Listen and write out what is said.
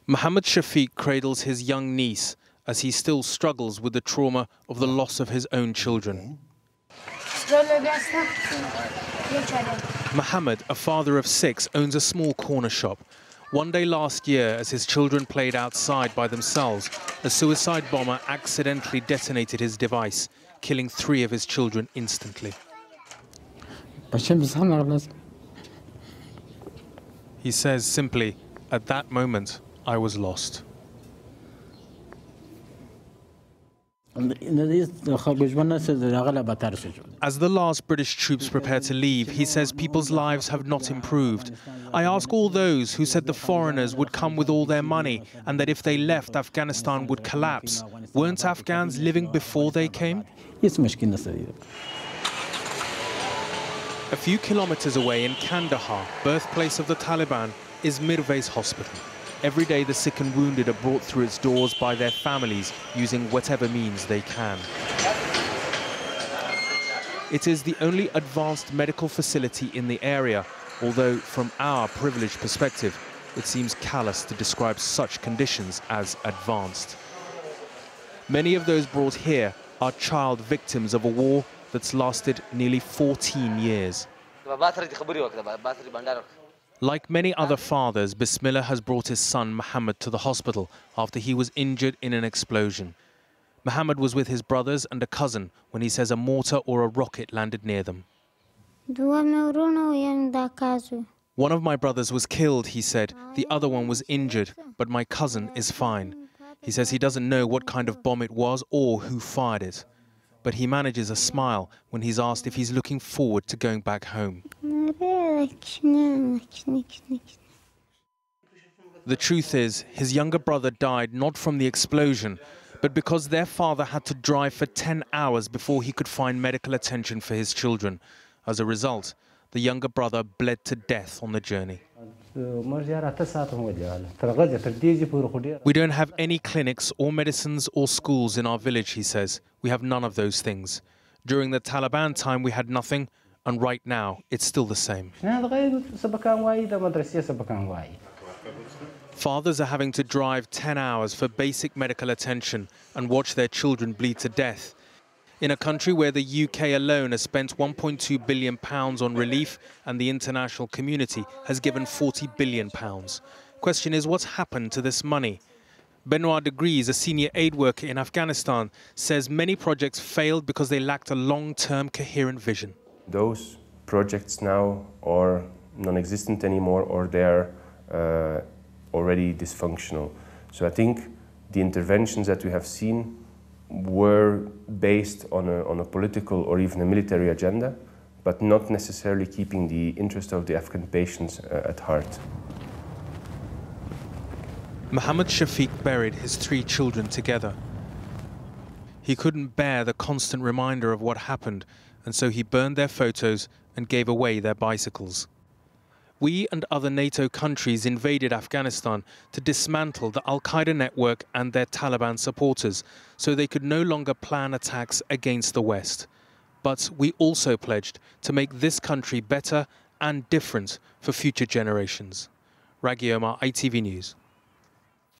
Mohammed Shafiq cradles his young niece as he still struggles with the trauma of the loss of his own children. Mohammed, a father of 6, owns a small corner shop. One day last year, as his children played outside by themselves, a suicide bomber accidentally detonated his device, killing 3 of his children instantly. He says simply, "At that moment, I was lost." As the last British troops prepare to leave, he says people's lives have not improved. "I ask all those who said the foreigners would come with all their money and that if they left, Afghanistan would collapse. Weren't Afghans living before they came?" A few kilometers away in Kandahar, birthplace of the Taliban, is Mirvais Hospital. Every day the sick and wounded are brought through its doors by their families using whatever means they can. It is the only advanced medical facility in the area, although from our privileged perspective, it seems callous to describe such conditions as advanced. Many of those brought here are child victims of a war that's lasted nearly 14 years. Like many other fathers, Bismillah has brought his son Mohammed to the hospital after he was injured in an explosion. Mohammed was with his brothers and a cousin when he says a mortar or a rocket landed near them. "One of my brothers was killed," he said. "The other one was injured, but my cousin is fine." He says he doesn't know what kind of bomb it was or who fired it. But he manages a smile when he's asked if he's looking forward to going back home. The truth is, his younger brother died not from the explosion, but because their father had to drive for 10 hours before he could find medical attention for his children. As a result, the younger brother bled to death on the journey. "We don't have any clinics or medicines or schools in our village," he says. "We have none of those things. During the Taliban time we had nothing, and right now it's still the same." Fathers are having to drive 10 hours for basic medical attention and watch their children bleed to death. In a country where the UK alone has spent £1.2 billion on relief and the international community has given £40 billion. Question is, what's happened to this money? Benoit Degrees, a senior aid worker in Afghanistan, says many projects failed because they lacked a long-term coherent vision. Those projects now are non-existent anymore, or they're already dysfunctional. So I think the interventions that we have seen were based on a political or even a military agenda, but not necessarily keeping the interest of the Afghan patients at heart. Mohammed Shafiq buried his 3 children together. He couldn't bear the constant reminder of what happened, and so he burned their photos and gave away their bicycles. We and other NATO countries invaded Afghanistan to dismantle the Al-Qaeda network and their Taliban supporters so they could no longer plan attacks against the West. But we also pledged to make this country better and different for future generations. Raghi Omar, ITV News.